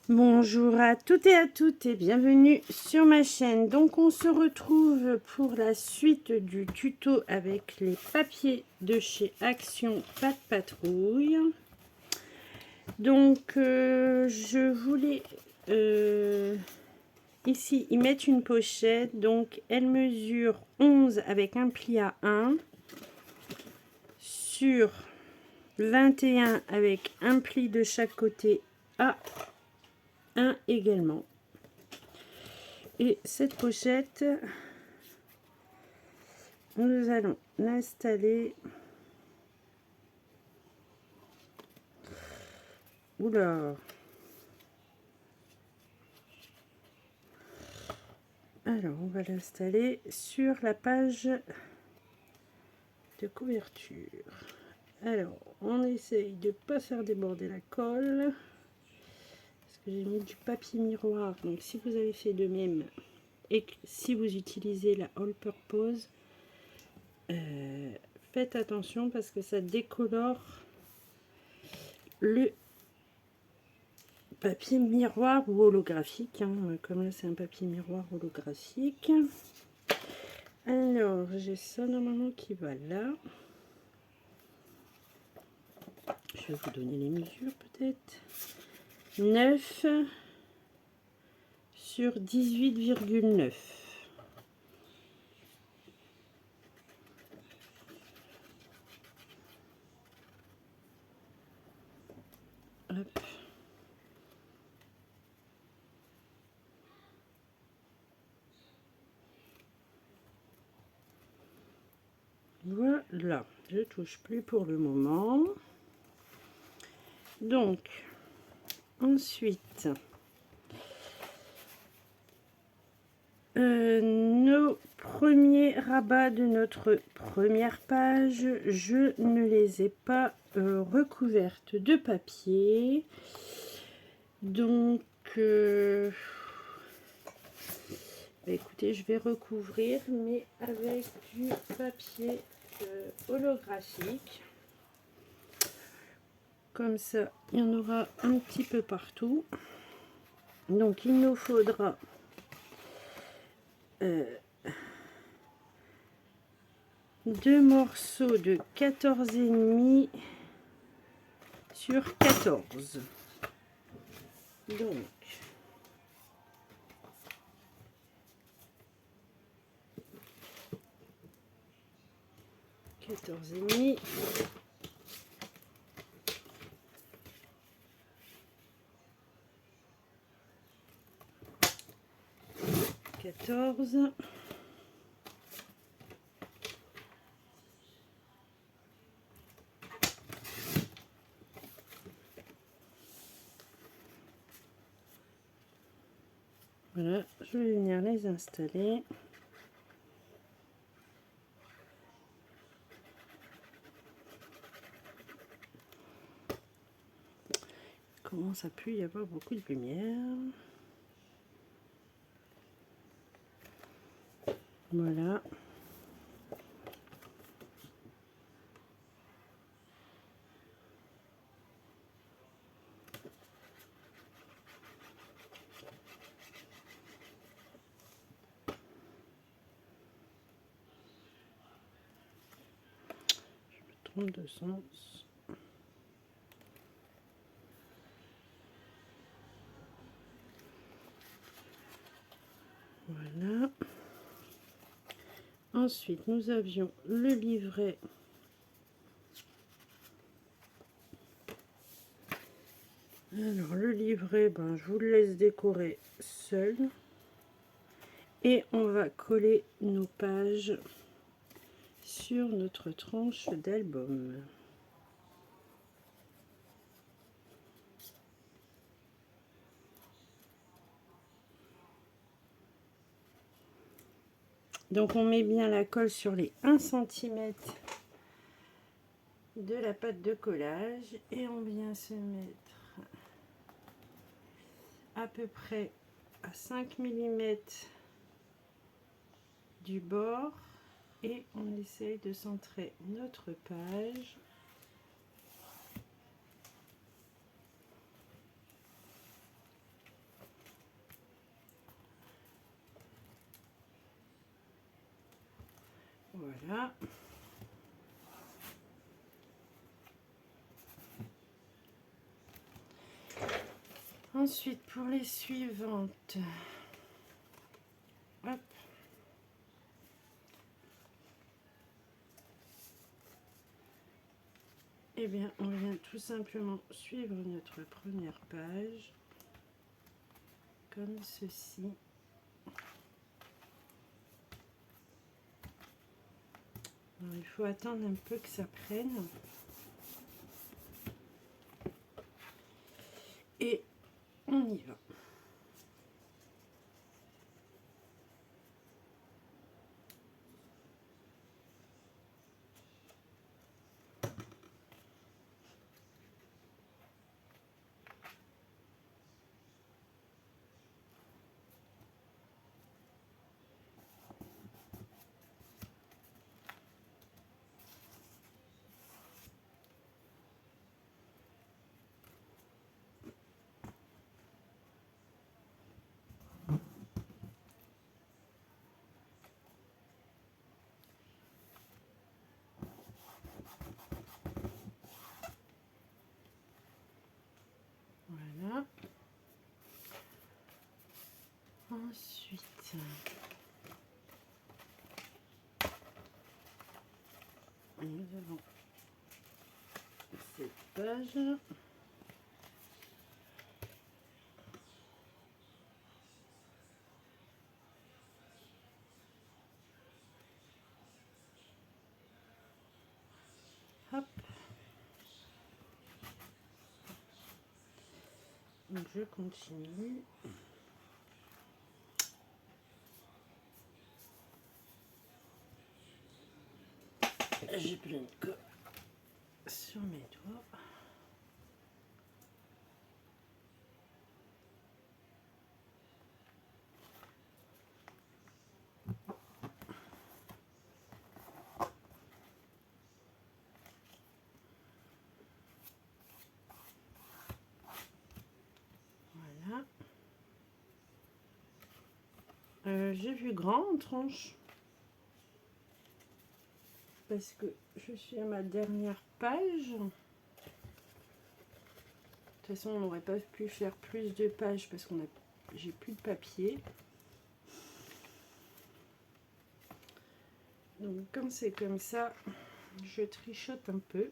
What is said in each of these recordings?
Bonjour à toutes et à toutes et bienvenue sur ma chaîne. Donc on se retrouve pour la suite du tuto avec les papiers de chez Action Pas de Patrouille. Donc je voulais ici y mettre une pochette. Donc elle mesure 11 avec un pli à 1 sur 21 avec un pli de chaque côté à 1 également. Et cette pochette, nous allons l'installer. Oula. Alors, on va l'installer sur la page de couverture. Alors, on essaye de ne pas faire déborder la colle. Parce que j'ai mis du papier miroir. Donc, si vous avez fait de même et que si vous utilisez la All Purpose, faites attention parce que ça décolore le papier miroir ou holographique, hein. Comme là c'est un papier miroir holographique. Alors j'ai ça normalement qui va là. Je vais vous donner les mesures peut-être. 9 sur 18,9. Hop. Voilà, je touche plus pour le moment. Donc ensuite nos premiers rabats de notre première page, je ne les ai pas recouvertes de papier, donc écoutez, je vais recouvrir mais avec du papier holographique, comme ça il y en aura un petit peu partout. Donc il nous faudra deux morceaux de 14,5 sur 14. Donc 14,5. Voilà, je vais venir les installer. Il commence à plus y avoir beaucoup de lumière. Voilà. Je me trompe de sens. Voilà. Ensuite, nous avions le livret. Alors, le livret, ben, je vous le laisse décorer seul. Et on va coller nos pages sur notre tranche d'album. Donc on met bien la colle sur les 1 cm de la pâte de collage et on vient se mettre à peu près à 5 mm du bord et on essaye de centrer notre page. Voilà. Ensuite, pour les suivantes, hop. Eh bien, on vient tout simplement suivre notre première page, comme ceci. Alors, il faut attendre un peu que ça prenne. Et on y va. Voilà. Ensuite, nous avons cette page. Hop. Donc je continue. J'ai plein de colle sur mes doigts. Voilà. J'ai vu grand en tranche. Parce que je suis à ma dernière page. De toute façon, on n'aurait pas pu faire plus de pages parce qu'on a, j'ai plus de papier. Donc, comme c'est comme ça, je trichote un peu.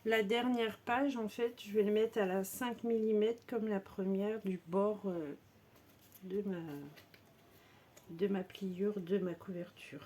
La dernière page, en fait, je vais le mettre à la 5 mm comme la première du bord de ma pliure, de ma couverture.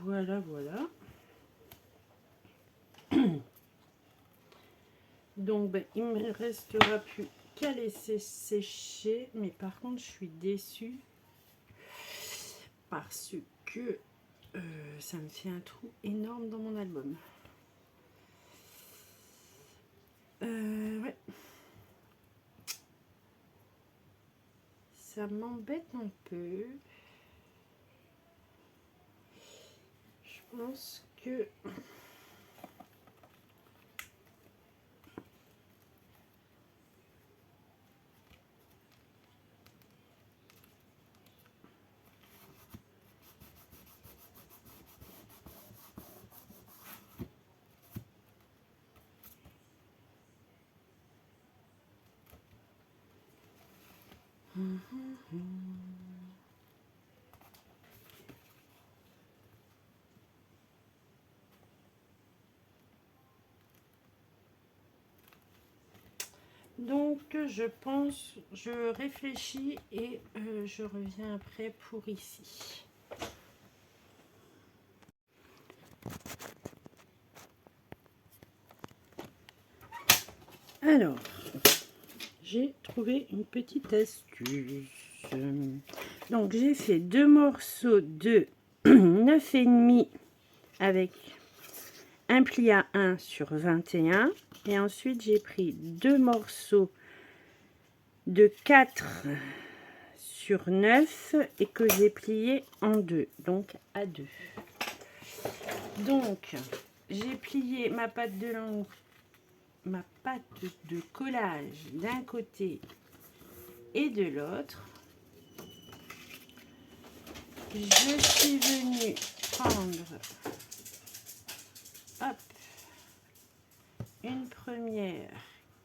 Voilà, voilà. Donc, ben, il ne me restera plus qu'à laisser sécher. Mais par contre, je suis déçue parce que ça me fait un trou énorme dans mon album. Ouais. Ça m'embête un peu. Je pense que... Donc je pense, je réfléchis et je reviens après pour ici. Alors, j'ai trouvé une petite astuce. Donc j'ai fait 2 morceaux de 9,5 avec un pli à 1 sur 21 et ensuite j'ai pris 2 morceaux de 4 sur 9 et que j'ai plié en 2, donc à 2. Donc j'ai plié ma pâte de langue, ma pâte de collage d'un côté et de l'autre. Je suis venue prendre hop, une première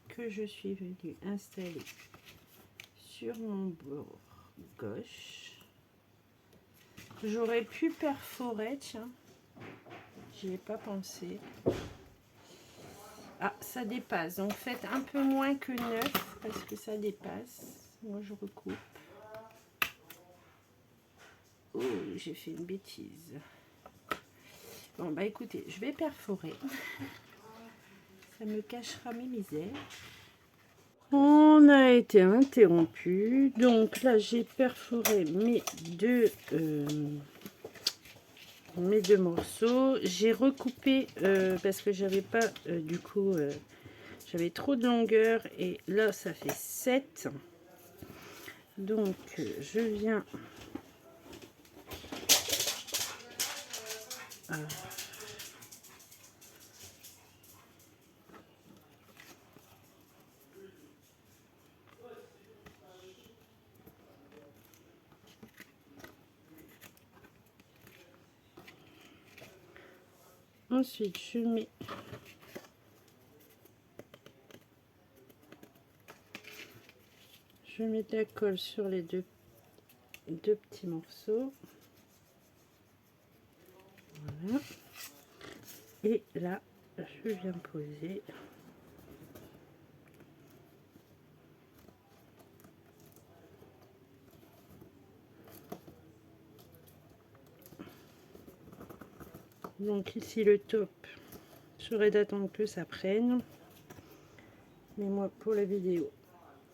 que je suis venue installer sur mon bord gauche. J'aurais pu perforer, tiens, j'y ai pas pensé. Ah, ça dépasse, donc faites un peu moins que 9 parce que ça dépasse. Moi je recoupe. Oh, j'ai fait une bêtise. Bon bah écoutez, je vais perforer. Ça me cachera mes misères. On a été interrompu. Donc là, j'ai perforé mes deux morceaux. J'ai recoupé parce que j'avais pas du coup j'avais trop de longueur et là ça fait 7. Donc je viens ensuite je mets de la colle sur les deux petits morceaux. Voilà. Et là, je viens poser donc ici le top serait d'attendre que ça prenne, mais moi pour la vidéo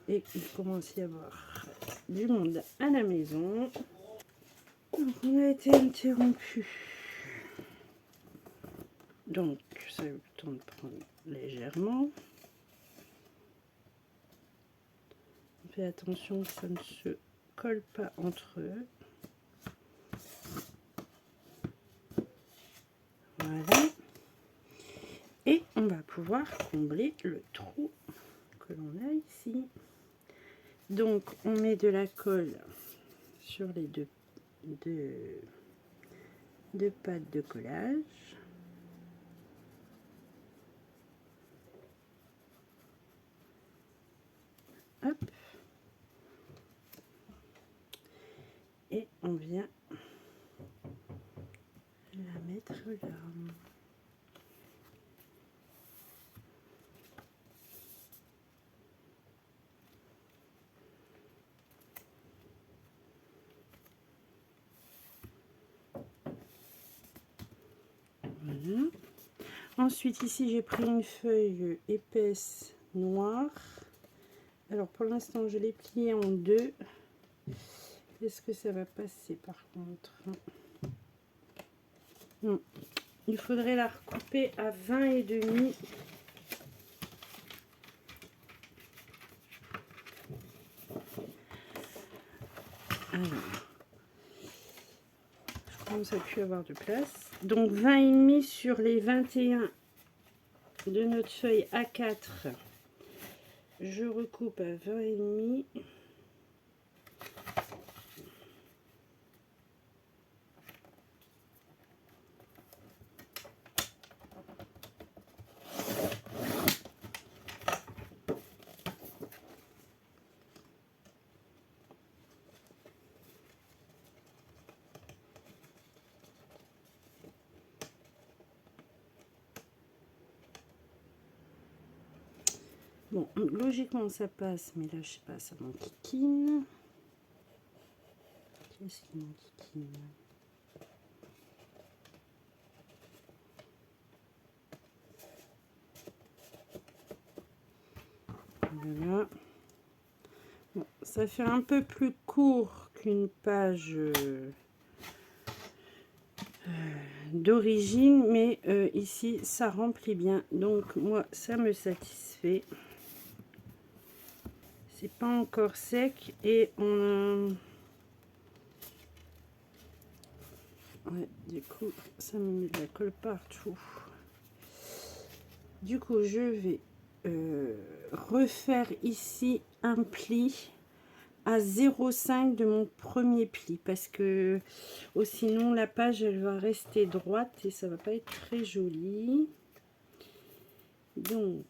et il commence à y avoir du monde à la maison, donc on a été interrompu, donc ça a eu le temps de prendre légèrement. On fait attention que ça ne se colle pas entre eux. Voilà, et on va pouvoir combler le trou que l'on a ici. Donc on met de la colle sur les deux pâtes de collage. Hop. Et on vient la mettre là. Voilà. Ensuite ici j'ai pris une feuille épaisse noire. Alors pour l'instant je l'ai pliée en 2. Est-ce que ça va passer par contre? Non. Il faudrait la recouper à 20,5. Alors, je commence à plus avoir de place. Donc 20,5 sur les 21 de notre feuille A4. Je recoupe à 20,5. Bon, logiquement ça passe, mais là je sais pas, ça m'enquiquine. Qu'est-ce qui m'enquiquine? Voilà. Bon, ça fait un peu plus court qu'une page d'origine, mais ici ça remplit bien, donc moi ça me satisfait. C'est pas encore sec et on ouais, du coup ça me met de la colle partout. Du coup je vais refaire ici un pli à 0,5 de mon premier pli, parce que sinon la page elle va rester droite et ça va pas être très joli. Donc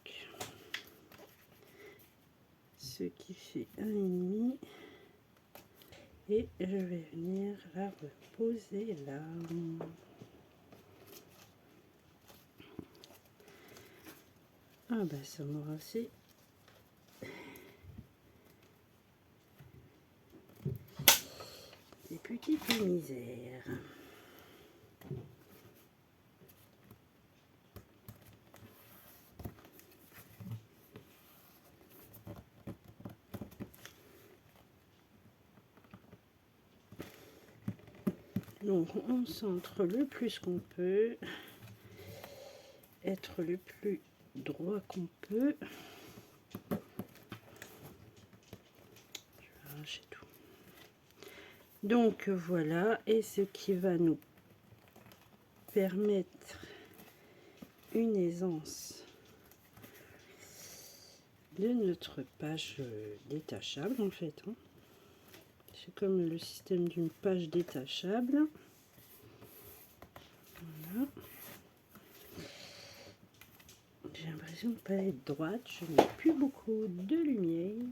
ce qui fait 1,5, et je vais venir la reposer là. Ah bah ça m'aura fait des petites misères. Donc on centre le plus qu'on peut, être le plus droit qu'on peut. Je vais arracher tout. Donc voilà, et ce qui va nous permettre une aisance de notre page détachable en fait, hein. C'est comme le système d'une page détachable. Voilà. J'ai l'impression de ne pas être droite, je n'ai plus beaucoup de lumière.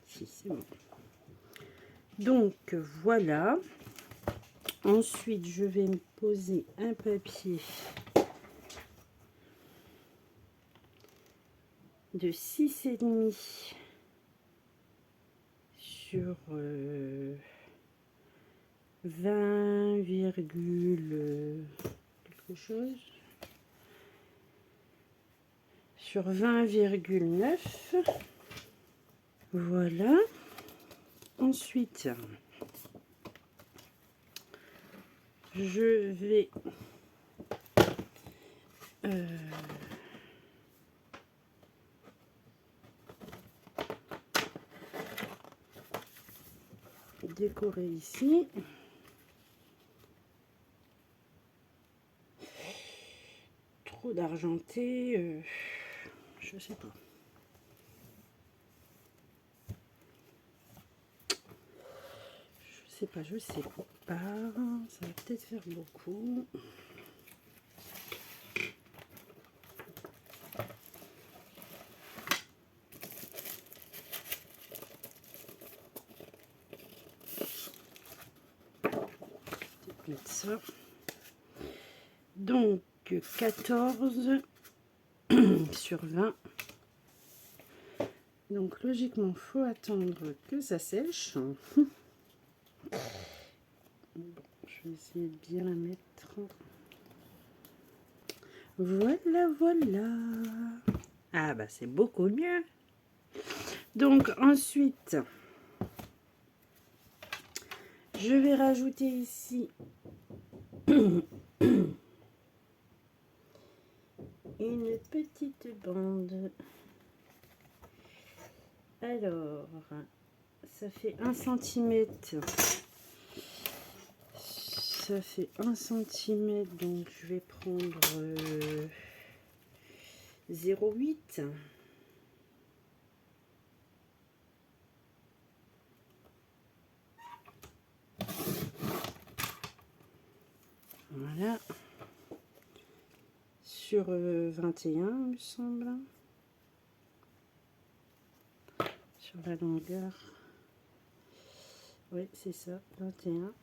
Si, c'est bon. Donc voilà. Ensuite, je vais me poser un papier de 6,5 sur 20, quelque chose, sur 20,9. Voilà. Ensuite, je vais décorer ici. Trop d'argenté, je sais pas. Je sais pas. Ça va peut-être faire beaucoup. Mettre ça. Donc 14 sur 20. Donc logiquement, faut attendre que ça sèche. Bon, je vais essayer de bien la mettre. Voilà, voilà. Ah bah c'est beaucoup mieux. Donc ensuite, je vais rajouter ici une petite bande. Alors, ça fait 1 cm. Ça fait 1 cm, donc je vais prendre 0,8. Voilà. Sur 21, il me semble. Sur la longueur. Oui, c'est ça, 21.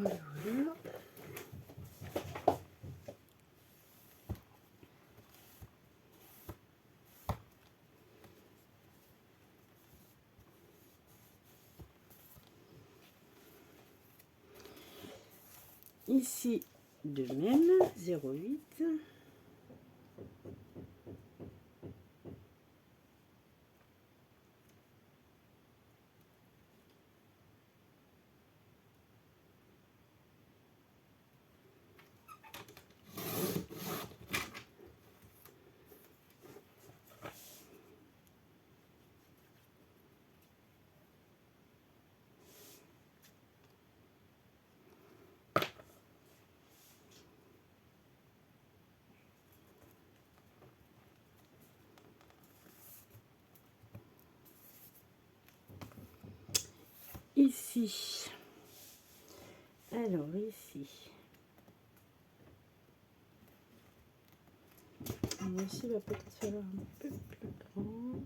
Voilà, voilà. Ici, de même, 0,8. Ici, alors ici, ici va peut-être falloir un peu plus grand.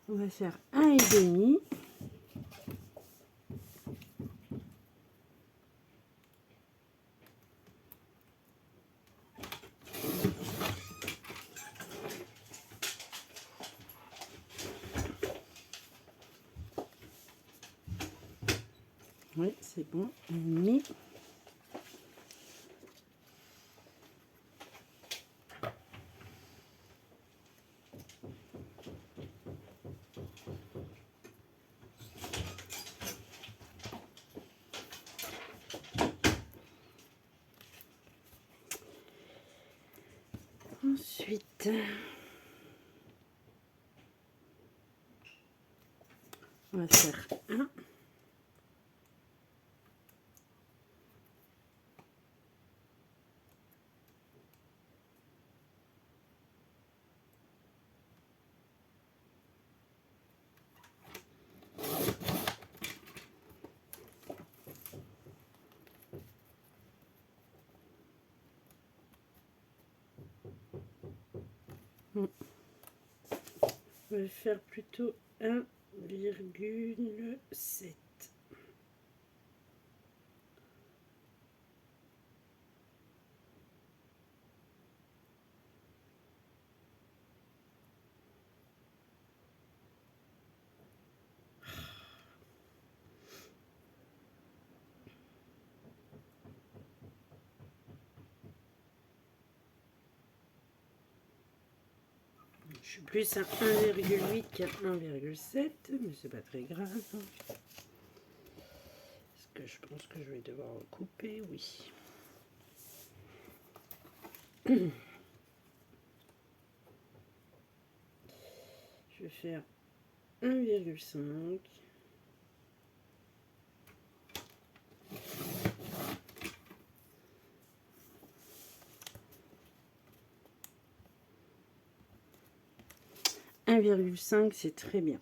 On va faire 1,5. Oui, c'est bon, 1,5. Ensuite, on va faire 1. On va faire plutôt 1,7. Je suis plus à 1,8 qu'à 1,7, mais c'est pas très grave. Est-ce que je pense que je vais devoir recouper? Oui. Je vais faire 1,5. « 1,5 » c'est très bien.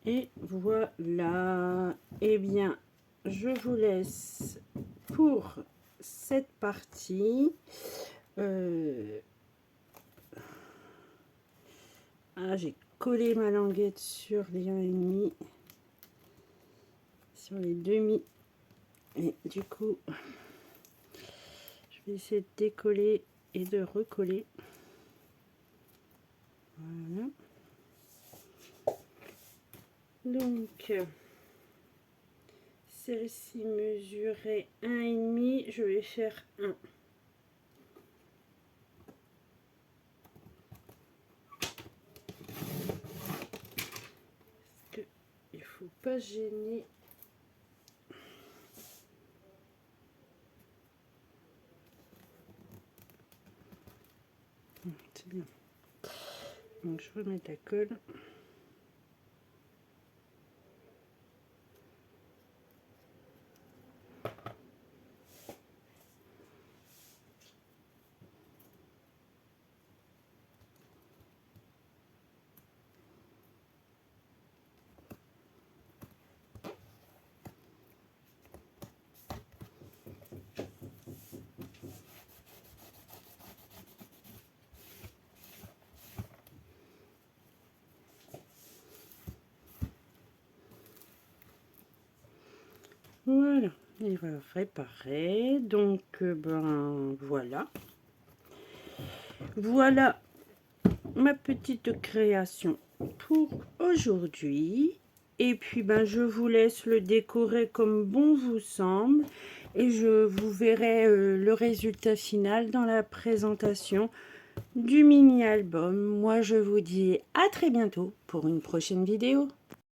Et voilà. Eh bien, je vous laisse pour cette partie. J'ai collé ma languette sur les 1,5, sur les demi. Et du coup, je vais essayer de décoller et de recoller. Voilà. Donc, celle-ci mesurait 1,5, je vais faire 1. Parce que il faut pas gêner. C'est bien. Donc je remets la colle. Voilà, il va réparer. Donc, ben voilà. Voilà ma petite création pour aujourd'hui. Et puis, ben, je vous laisse le décorer comme bon vous semble. Et je vous verrai le résultat final dans la présentation du mini-album. Moi, je vous dis à très bientôt pour une prochaine vidéo.